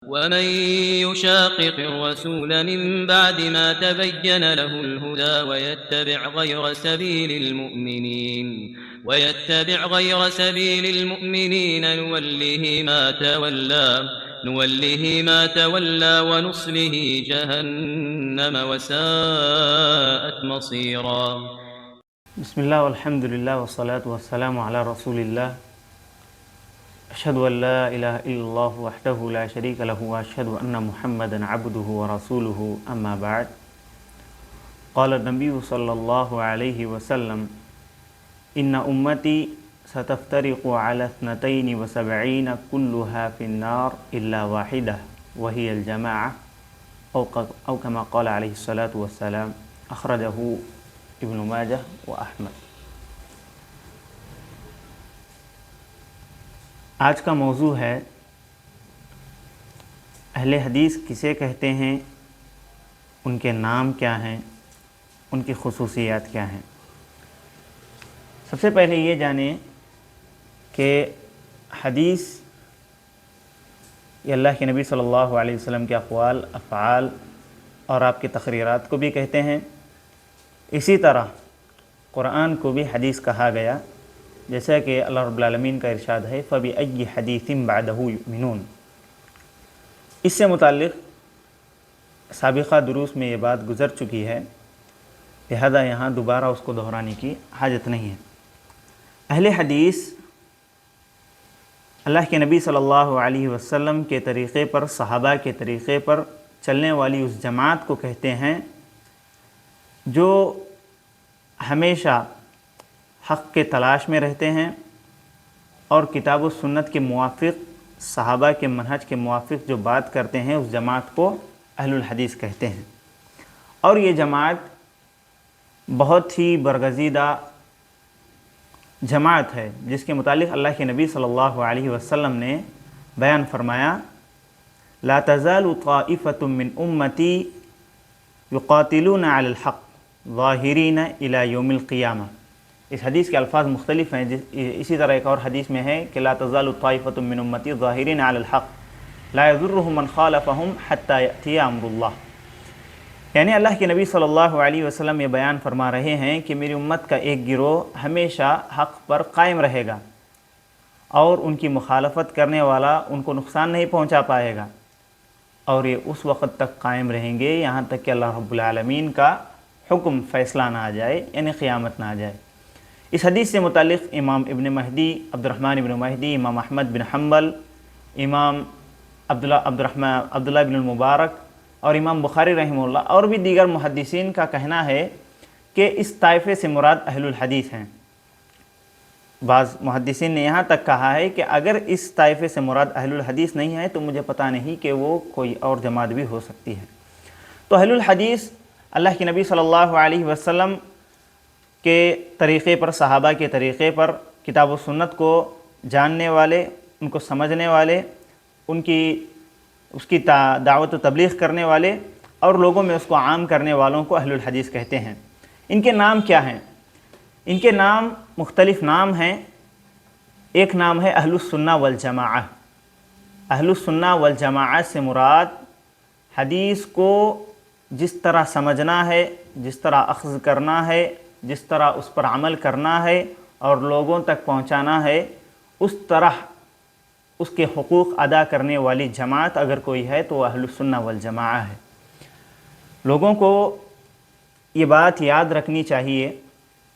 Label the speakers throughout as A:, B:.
A: ومن يشاقق الرسول من بعد ما تبين له الهدى ويتبع غير سبيل المؤمنين نوله ما تولى ونصله جهنم وساءت مصيرا.
B: بسم الله والحمد لله والصلاة والسلام على رسول الله أشهد أن لا إله إلا الله وحده لا شريك له وأشهد أن محمدا عبده ورسوله أما بعد. قال النبي صلى الله عليه وسلم إن أمتي ستفترق على 72 كلها في النار إلا واحدة وهي الجماعة أو كما قال عليه الصلاة والسلام. أخرجه ابن ماجہ و احمد. آج کا موضوع ہے اہل حدیث کسے کہتے ہیں، ان کے نام کیا ہیں، ان کی خصوصیات کیا ہیں. سب سے پہلے یہ جانیں کہ حدیث یہ اللہ کے نبی صلی اللہ علیہ وسلم کے اقوال، افعال اور آپ کی تقریرات کو بھی کہتے ہیں. اسی طرح قرآن کو بھی حدیث کہا گیا، جیسا کہ اللہ رب العالمین کا ارشاد ہے فَبِأَيِّ حَدِيثٍ بَعْدَهُ يُؤْمِنُونَ. اس سے متعلق سابقہ دروس میں یہ بات گزر چکی ہے، لہذا یہاں دوبارہ اس کو دہرانے کی حاجت نہیں ہے. اہل حدیث اللہ کے نبی صلی اللہ علیہ وسلم کے طریقے پر، صحابہ کے طریقے پر چلنے والی اس جماعت کو کہتے ہیں جو ہمیشہ حق کے تلاش میں رہتے ہیں اور کتاب و سنت کے موافق، صحابہ کے منہج کے موافق جو بات کرتے ہیں، اس جماعت کو اہل الحدیث کہتے ہیں. اور یہ جماعت بہت ہی برگزیدہ جماعت ہے، جس کے متعلق اللہ کے نبی صلی اللہ علیہ وسلم نے بیان فرمایا لا تزال طائفة من امتی یقاتلون علی الحق ظاہرین الی یوم القیامہ. اس حدیث کے الفاظ مختلف ہیں. اسی طرح ایک اور حدیث میں ہے کہ لا تزال طائفة من امتی ظاہرین علی الحق لا یضرهم من خالفهم حتی یأتی امر اللہ. یعنی اللہ کے نبی صلی اللہ علیہ وسلم یہ بیان فرما رہے ہیں کہ میری امت کا ایک گروہ ہمیشہ حق پر قائم رہے گا اور ان کی مخالفت کرنے والا ان کو نقصان نہیں پہنچا پائے گا، اور یہ اس وقت تک قائم رہیں گے یہاں تک کہ اللہ رب العالمین کا حکم، فیصلہ نہ آ جائے، یعنی قیامت نہ آ جائے. اس حدیث سے متعلق امام ابن مہدی، عبدالرحمن ابن مہدی، امام احمد بن حنبل، امام عبداللہ بن المبارک اور امام بخاری رحمہ اللہ اور بھی دیگر محدثین کا کہنا ہے کہ اس طائفے سے مراد اہل الحدیث ہیں. بعض محدثین نے یہاں تک کہا ہے کہ اگر اس طائفے سے مراد اہل الحدیث نہیں ہے تو مجھے پتہ نہیں کہ وہ کوئی اور جماعت بھی ہو سکتی ہے. تو اہل الحدیث اللہ کے نبی صلی اللہ علیہ وسلم کے طریقے پر، صحابہ کے طریقے پر کتاب و سنت کو جاننے والے، ان کو سمجھنے والے، اس کی دعوت و تبلیغ کرنے والے اور لوگوں میں اس کو عام کرنے والوں کو اہل الحدیث کہتے ہیں. ان کے نام کیا ہیں؟ ان کے نام مختلف نام ہیں. ایک نام ہے اہل السنہ والجماعہ. اہل السنہ والجماعہ سے مراد حدیث کو جس طرح سمجھنا ہے، جس طرح اخذ کرنا ہے، جس طرح اس پر عمل کرنا ہے اور لوگوں تک پہنچانا ہے، اس طرح اس کے حقوق ادا کرنے والی جماعت اگر کوئی ہے تو وہ اہل السنہ والجماعہ ہے. لوگوں کو یہ بات یاد رکھنی چاہیے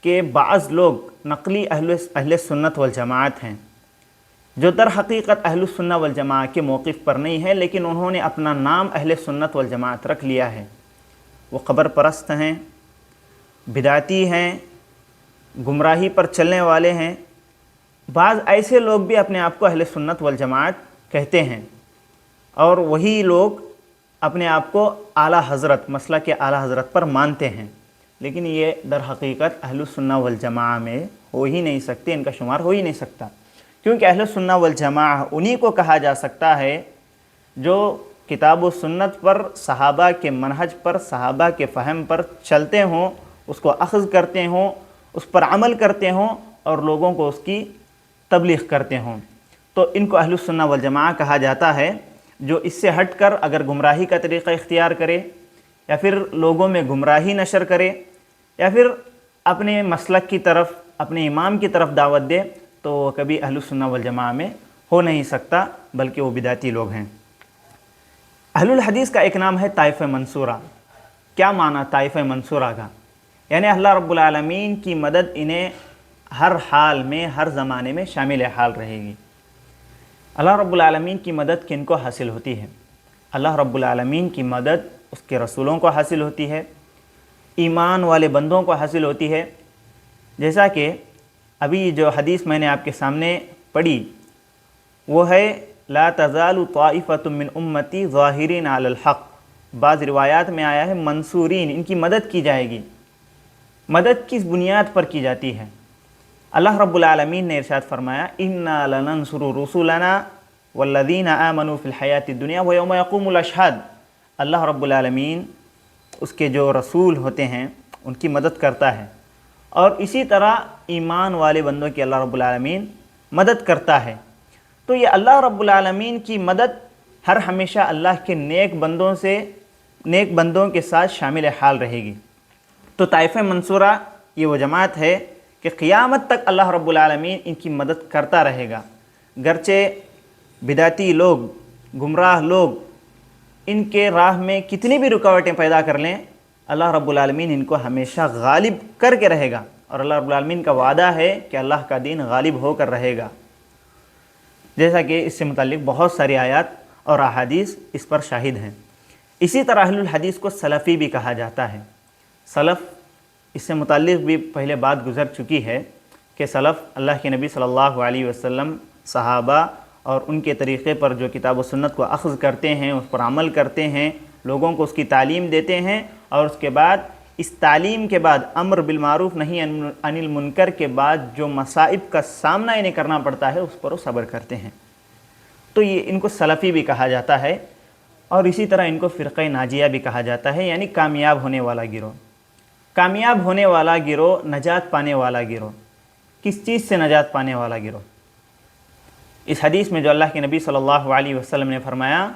B: کہ بعض لوگ نقلی اہل سنت والجماعت ہیں جو در حقیقت اہل السنہ والجماعہ کے موقف پر نہیں ہے، لیکن انہوں نے اپنا نام اہل سنت والجماعت رکھ لیا ہے. وہ قبر پرست ہیں، بدعتی ہیں، گمراہی پر چلنے والے ہیں. بعض ایسے لوگ بھی اپنے آپ کو اہل سنت والجماعت کہتے ہیں اور وہی لوگ اپنے آپ کو اعلیٰ حضرت، مسلک کے اعلیٰ حضرت پر مانتے ہیں، لیکن یہ در حقیقت اہل السنہ والجماعہ میں ہو ہی نہیں سکتے، ان کا شمار ہو ہی نہیں سکتا. کیونکہ اہل السنہ والجماعہ انہی کو کہا جا سکتا ہے جو کتاب و سنت پر، صحابہ کے منہج پر، صحابہ کے فہم پر چلتے ہوں، اس کو اخذ کرتے ہوں، اس پر عمل کرتے ہوں اور لوگوں کو اس کی تبلیغ کرتے ہوں. تو ان کو اہل السنہ والجماعہ کہا جاتا ہے. جو اس سے ہٹ کر اگر گمراہی کا طریقہ اختیار کرے یا پھر لوگوں میں گمراہی نشر کرے یا پھر اپنے مسلک کی طرف اپنے امام کی طرف دعوت دے تو وہ کبھی اہل السنہ والجماعہ میں ہو نہیں سکتا، بلکہ وہ بدعتی لوگ ہیں۔ اہل الحدیث کا ایک نام ہے طائفہ منصورہ۔ کیا معنی طائفہ منصورہ کا؟ یعنی اللہ رب العالمین کی مدد انہیں ہر حال میں ہر زمانے میں شامل حال رہے گی۔ اللہ رب العالمین کی مدد کن کو حاصل ہوتی ہے؟ اللہ رب العالمین کی مدد اس کے رسولوں کو حاصل ہوتی ہے، ایمان والے بندوں کو حاصل ہوتی ہے۔ جیسا کہ ابھی جو حدیث میں نے آپ کے سامنے پڑھی وہ ہے لا تزال طائفۃ من امتی ظاہرین علی الحق۔ بعض روایات میں آیا ہے منصورین، ان کی مدد کی جائے گی۔ مدد کس بنیاد پر کی جاتی ہے؟ اللہ رب العالمین نے ارشاد فرمایا انا لننصر رسولنا والذین آمنوا فی الحیاۃ الدنیا ویوم یقوم الاشہاد۔ اللہ رب العالمین اس کے جو رسول ہوتے ہیں ان کی مدد کرتا ہے، اور اسی طرح ایمان والے بندوں کی اللہ رب العالمین مدد کرتا ہے۔ تو یہ اللہ رب العالمین کی مدد ہر ہمیشہ اللہ کے نیک بندوں کے ساتھ شامل حال رہے گی۔ تو طائفہ منصورہ یہ وہ جماعت ہے کہ قیامت تک اللہ رب العالمین ان کی مدد کرتا رہے گا، گرچہ بدعتی لوگ، گمراہ لوگ ان کے راہ میں کتنی بھی رکاوٹیں پیدا کر لیں، اللہ رب العالمین ان کو ہمیشہ غالب کر کے رہے گا، اور اللہ رب العالمین کا وعدہ ہے کہ اللہ کا دین غالب ہو کر رہے گا، جیسا کہ اس سے متعلق بہت ساری آیات اور احادیث اس پر شاہد ہیں۔ اسی طرح اہل الحدیث کو سلفی بھی کہا جاتا ہے۔ سلف، اس سے متعلق بھی پہلے بات گزر چکی ہے کہ سلف اللہ کے نبی صلی اللہ علیہ وسلم، صحابہ اور ان کے طریقے پر جو کتاب و سنت کو اخذ کرتے ہیں، اس پر عمل کرتے ہیں، لوگوں کو اس کی تعلیم دیتے ہیں، اور اس کے بعد اس تعلیم کے بعد امر بالمعروف نہی عن المنکر کے بعد جو مصائب کا سامنا انہیں کرنا پڑتا ہے اس پر وہ صبر کرتے ہیں۔ تو یہ ان کو سلفی بھی کہا جاتا ہے، اور اسی طرح ان کو فرقہ ناجیہ بھی کہا جاتا ہے، یعنی کامیاب ہونے والا گروہ۔ کامیاب ہونے والا گروہ، نجات پانے والا گروہ۔ کس چیز سے نجات پانے والا گروہ؟ اس حدیث میں جو اللہ کے نبی صلی اللہ علیہ وسلم نے فرمایا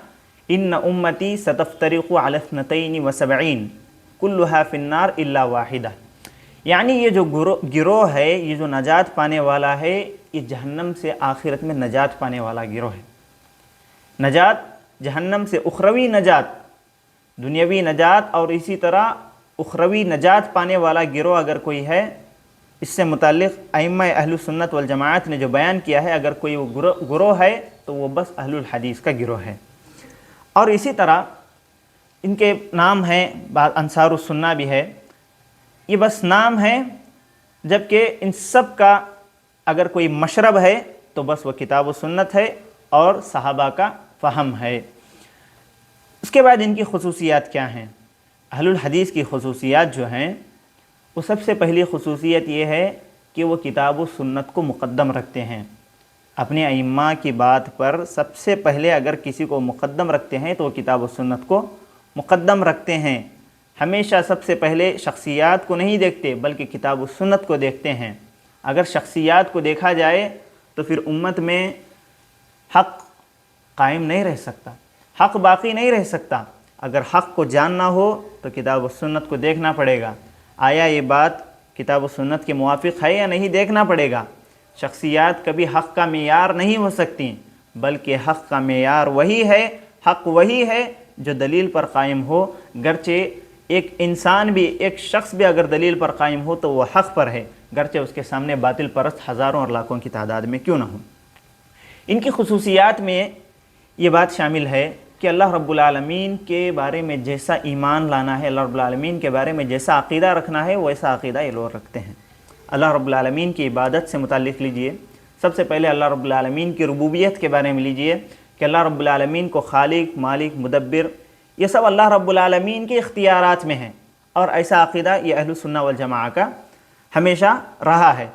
B: ان امتی ستفترق علی 72 کلھا فی النار الا واحدہ، یعنی یہ جو گروہ ہے، یہ جو نجات پانے والا ہے، یہ جہنم سے آخرت میں نجات پانے والا گروہ ہے۔ نجات جہنم سے، اخروی نجات، دنیاوی نجات اور اسی طرح اخروی نجات پانے والا گروہ اگر کوئی ہے، اس سے متعلق ائمہ اہل سنت والجماعت نے جو بیان کیا ہے، اگر کوئی وہ گروہ ہے تو وہ بس اہل الحدیث کا گروہ ہے۔ اور اسی طرح ان کے نام ہیں، بعض انصار السنہ بھی ہے، یہ بس نام ہے، جبکہ ان سب کا اگر کوئی مشرب ہے تو بس وہ کتاب و سنت ہے اور صحابہ کا فہم ہے۔ اس کے بعد ان کی خصوصیات کیا ہیں؟ اہل الحدیث کی خصوصیات جو ہیں، وہ سب سے پہلی خصوصیت یہ ہے کہ وہ کتاب و سنت کو مقدم رکھتے ہیں۔ اپنے ائمہ کی بات پر سب سے پہلے اگر کسی کو مقدم رکھتے ہیں تو وہ کتاب و سنت کو مقدم رکھتے ہیں۔ ہمیشہ سب سے پہلے شخصیات کو نہیں دیکھتے بلکہ کتاب و سنت کو دیکھتے ہیں۔ اگر شخصیات کو دیکھا جائے تو پھر امت میں حق قائم نہیں رہ سکتا، حق باقی نہیں رہ سکتا۔ اگر حق کو جاننا ہو تو کتاب و سنت کو دیکھنا پڑے گا، آیا یہ بات کتاب و سنت کے موافق ہے یا نہیں، دیکھنا پڑے گا۔ شخصیات کبھی حق کا معیار نہیں ہو سکتی، بلکہ حق کا معیار وہی ہے، حق وہی ہے جو دلیل پر قائم ہو، گرچہ ایک انسان بھی، ایک شخص بھی اگر دلیل پر قائم ہو تو وہ حق پر ہے، گرچہ اس کے سامنے باطل پرست ہزاروں اور لاکھوں کی تعداد میں کیوں نہ ہو۔ ان کی خصوصیات میں یہ بات شامل ہے کہ اللہ رب العالمین کے بارے میں جیسا ایمان لانا ہے، اللہ رب العالمین کے بارے میں جیسا عقیدہ رکھنا ہے، ویسا عقیدہ یہ لوگ رکھتے ہیں۔ اللہ رب العالمین کی عبادت سے متعلق لیجئے، سب سے پہلے اللہ رب العالمین کی ربوبیت کے بارے میں لیجئے کہ اللہ رب العالمین کو خالق، مالک، مدبر، یہ سب اللہ رب العالمین کے اختیارات میں ہیں، اور ایسا عقیدہ یہ اہل السنہ والجماعہ کا ہمیشہ رہا ہے۔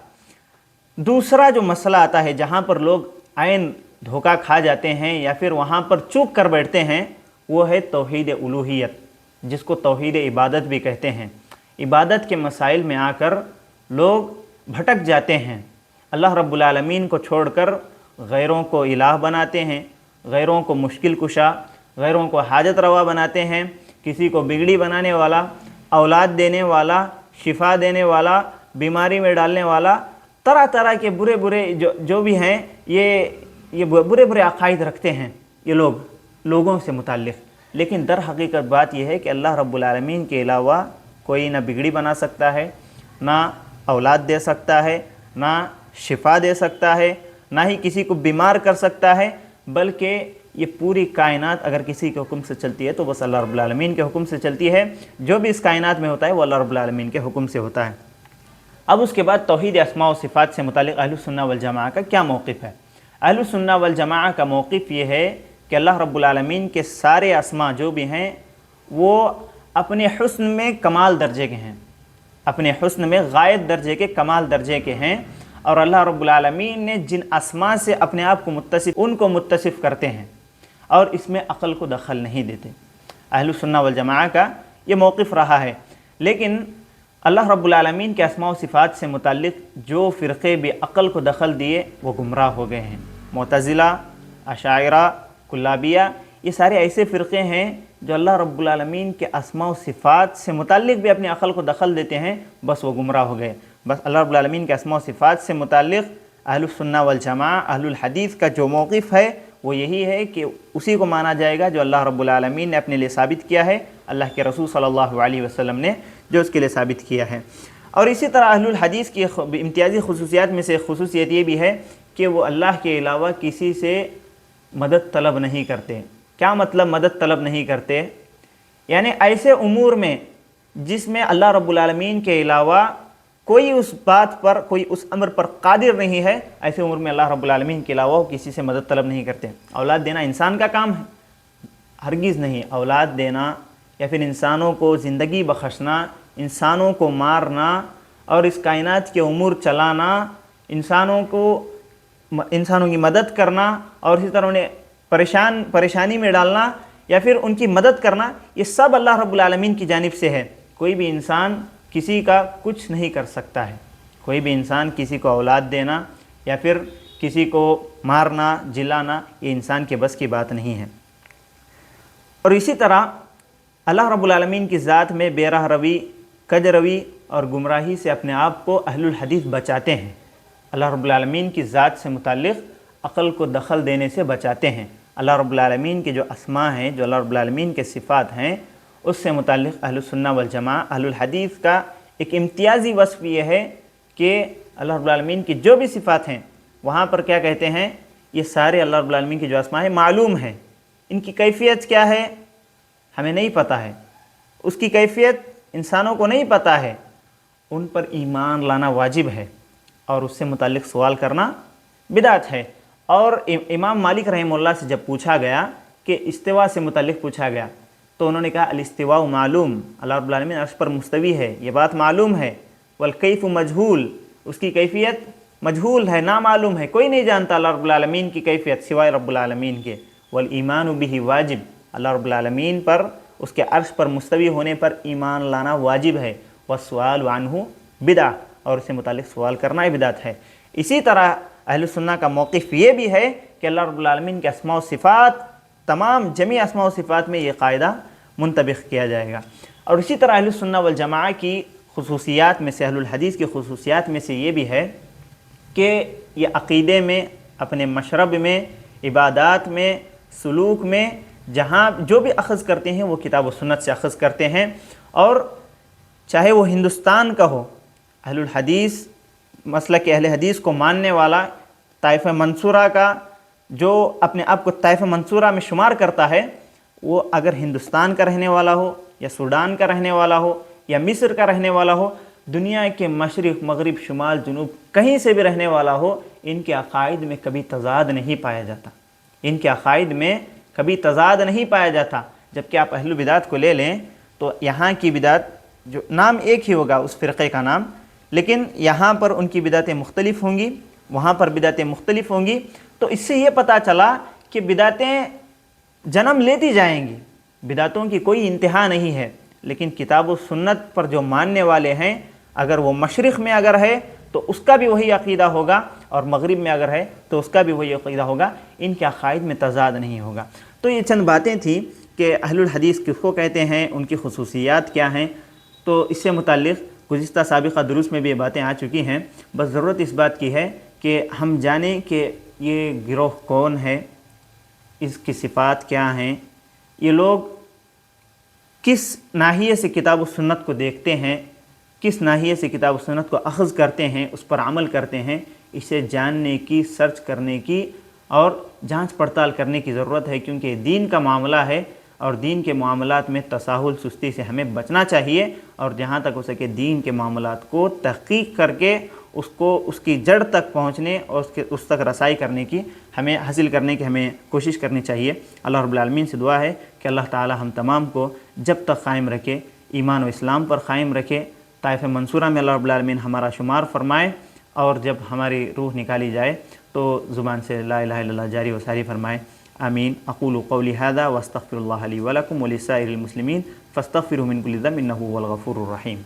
B: دوسرا جو مسئلہ آتا ہے جہاں پر لوگ عین دھوکہ کھا جاتے ہیں یا پھر وہاں پر چوک کر بیٹھتے ہیں، وہ ہے توحید الوہیت، جس کو توحید عبادت بھی کہتے ہیں۔ عبادت کے مسائل میں آ کر لوگ بھٹک جاتے ہیں، اللہ رب العالمین کو چھوڑ کر غیروں کو الہ بناتے ہیں، غیروں کو مشکل کشا، غیروں کو حاجت روا بناتے ہیں، کسی کو بگڑی بنانے والا، اولاد دینے والا، شفا دینے والا، بیماری میں ڈالنے والا، طرح طرح کے برے برے جو بھی ہیں یہ برے برے عقائد رکھتے ہیں یہ لوگوں سے متعلق۔ لیکن در حقیقت بات یہ ہے کہ اللہ رب العالمین کے علاوہ کوئی نہ بگڑی بنا سکتا ہے، نہ اولاد دے سکتا ہے، نہ شفا دے سکتا ہے، نہ ہی کسی کو بیمار کر سکتا ہے، بلکہ یہ پوری کائنات اگر کسی کے حکم سے چلتی ہے تو بس اللہ رب العالمین کے حکم سے چلتی ہے۔ جو بھی اس کائنات میں ہوتا ہے وہ اللہ رب العالمین کے حکم سے ہوتا ہے۔ اب اس کے بعد توحید اسماء و صفات سے متعلق اہل السنہ والجماعہ کا کیا موقف ہے؟ اہل السنہ والجماعہ کا موقف یہ ہے کہ اللہ رب العالمین کے سارے اسماء جو بھی ہیں وہ اپنے حسن میں کمال درجے کے ہیں، اپنے حسن میں غائب درجے کے کمال درجے کے ہیں، اور اللہ رب العالمین نے جن اسماء سے اپنے آپ کو ان کو متصف کرتے ہیں اور اس میں عقل کو دخل نہیں دیتے۔ اہل السنہ والجماعہ کا یہ موقف رہا ہے۔ لیکن اللہ رب العالمین کے اسماء و صفات سے متعلق جو فرقے بھی عقل کو دخل دیے وہ گمراہ ہو گئے ہیں۔ معتزلہ، اشاعرہ، کلابیہ، یہ سارے ایسے فرقے ہیں جو اللہ رب العالمین کے اسماء و صفات سے متعلق بھی اپنی عقل کو دخل دیتے ہیں، بس وہ گمراہ ہو گئے۔ بس اللہ رب العالمین کے اسماء و صفات سے متعلق اہل السنہ والجماعہ، اہل الحدیث کا جو موقف ہے وہ یہی ہے کہ اسی کو مانا جائے گا جو اللہ رب العالمین نے اپنے لیے ثابت کیا ہے، اللہ کے رسول صلی اللہ علیہ وسلم نے جو اس کے لیے ثابت کیا ہے۔ اور اسی طرح اہل الحدیث کی امتیازی خصوصیات میں سے خصوصیت یہ بھی ہے کہ وہ اللہ کے علاوہ کسی سے مدد طلب نہیں کرتے۔ کیا مطلب مدد طلب نہیں کرتے؟ یعنی ایسے امور میں جس میں اللہ رب العالمین کے علاوہ کوئی اس بات پر، کوئی اس امر پر قادر نہیں ہے، ایسے امور میں اللہ رب العالمین کے علاوہ کسی سے مدد طلب نہیں کرتے۔ اولاد دینا انسان کا کام ہے؟ ہرگز نہیں۔ اولاد دینا یا پھر انسانوں کو زندگی بخشنا، انسانوں کو مارنا اور اس کائنات کے امور چلانا، انسانوں کی مدد کرنا اور اسی طرح انہیں پریشانی میں ڈالنا یا پھر ان کی مدد کرنا، یہ سب اللہ رب العالمین کی جانب سے ہے۔ کوئی بھی انسان کسی کا کچھ نہیں کر سکتا ہے۔ کوئی بھی انسان کسی کو اولاد دینا یا پھر کسی کو مارنا، جلانا، یہ انسان کے بس کی بات نہیں ہے۔ اور اسی طرح اللہ رب العالمین کی ذات میں بے راہ روی، کج روی اور گمراہی سے اپنے آپ کو اہل الحدیث بچاتے ہیں۔ اللہ رب العالمین کی ذات سے متعلق عقل کو دخل دینے سے بچاتے ہیں۔ اللہ رب العالمین کے جو اسماء ہیں، جو اللہ رب العالمین کے صفات ہیں، اس سے متعلق اہل السنہ والجماعہ، اہل الحدیث کا ایک امتیازی وصف یہ ہے کہ اللہ رب العالمین کی جو بھی صفات ہیں وہاں پر کیا کہتے ہیں، یہ سارے اللہ رب العالمین کی جو اسماء ہیں معلوم ہیں۔ ان کی کیفیت کیا ہے ہمیں نہیں پتہ ہے، اس کی کیفیت انسانوں کو نہیں پتہ ہے، ان پر ایمان لانا واجب ہے اور اس سے متعلق سوال کرنا بدعت ہے۔ اور امام مالک رحمہ اللہ سے جب پوچھا گیا کہ استوا سے متعلق پوچھا گیا تو انہوں نے کہا الاستواء معلوم، اللہ رب العالمین عرش پر مستوی ہے، یہ بات معلوم ہے، والکیف مجہول، اس کی کیفیت مجہول ہے، نامعلوم ہے، کوئی نہیں جانتا اللہ رب العالمین کی کیفیت سوائے رب العالمین کے، والایمان بہ واجب، اللہ رب العالمین پر، اس کے عرش پر مستوی ہونے پر ایمان لانا واجب ہے، والسؤال عنہ بدعہ، اور اس سے متعلق سوال کرنا بدعت ہے۔ اسی طرح اہل سنہ کا موقف یہ بھی ہے کہ اللہ رب العالمین کے اسماء و صفات، تمام جمیع اسماء و صفات میں یہ قاعدہ منطبق کیا جائے گا۔ اور اسی طرح اہل سنہ والجماعہ کی خصوصیات میں سے، اہل الحدیث کی خصوصیات میں سے یہ بھی ہے کہ یہ عقیدے میں، اپنے مشرب میں، عبادات میں، سلوک میں جہاں جو بھی اخذ کرتے ہیں وہ کتاب و سنت سے اخذ کرتے ہیں، اور چاہے وہ ہندوستان کا ہو، اہل الحدیث مسلک اہل حدیث کو ماننے والا طائفہ منصورہ کا، جو اپنے آپ کو طائفہ منصورہ میں شمار کرتا ہے، وہ اگر ہندوستان کا رہنے والا ہو یا سوڈان کا رہنے والا ہو یا مصر کا رہنے والا ہو، دنیا کے مشرق، مغرب، شمال، جنوب کہیں سے بھی رہنے والا ہو، ان کے عقائد میں کبھی تضاد نہیں پایا جاتا، ان کے عقائد میں کبھی تضاد نہیں پایا جاتا۔ جبکہ آپ اہل بدعت کو لے لیں تو یہاں کی بدعت جو نام ایک ہی ہوگا اس فرقے کا نام، لیکن یہاں پر ان کی بدعتیں مختلف ہوں گی، وہاں پر بدعتیں مختلف ہوں گی، تو اس سے یہ پتہ چلا کہ بدعتیں جنم لیتی جائیں گی، بدعتوں کی کوئی انتہا نہیں ہے، لیکن کتاب و سنت پر جو ماننے والے ہیں، اگر وہ مشرق میں اگر ہے تو اس کا بھی وہی عقیدہ ہوگا، اور مغرب میں اگر ہے تو اس کا بھی وہی عقیدہ ہوگا، ان کے عقائد میں تضاد نہیں ہوگا۔ تو یہ چند باتیں تھیں کہ اہل الحدیث کس کو کہتے ہیں، ان کی خصوصیات کیا ہیں، تو اس سے متعلق گزشتہ سابقہ دروس میں بھی یہ باتیں آ چکی ہیں۔ بس ضرورت اس بات کی ہے کہ ہم جانیں کہ یہ گروہ کون ہے، اس کی صفات کیا ہیں، یہ لوگ کس ناحیے سے کتاب و سنت کو دیکھتے ہیں، کس ناحیے سے کتاب و سنت کو اخذ کرتے ہیں، اس پر عمل کرتے ہیں، اسے جاننے کی، سرچ کرنے کی اور جانچ پڑتال کرنے کی ضرورت ہے، کیونکہ دین کا معاملہ ہے اور دین کے معاملات میں تساہل سستی سے ہمیں بچنا چاہیے، اور جہاں تک ہو سکے دین کے معاملات کو تحقیق کر کے اس کی جڑ تک پہنچنے اور اس تک رسائی کرنے کی ہمیں حاصل کرنے کی ہمیں کوشش کرنی چاہیے۔ اللہ رب العالمین سے دعا ہے کہ اللہ تعالی ہم تمام کو جب تک قائم رکھے، ایمان و اسلام پر قائم رکھے، طائف منصورہ میں اللہ رب العالمین ہمارا شمار فرمائے، اور جب ہماری روح نکالی جائے تو زبان سے لا الہ الا اللہ جاری و ساری فرمائے۔ آمین۔ اقول قولی ھذا واستغفر اللہ لی ولکم ولسائر المسلمین فاستغفروہ من کل ذنب انہ هو الغفور الرحیم۔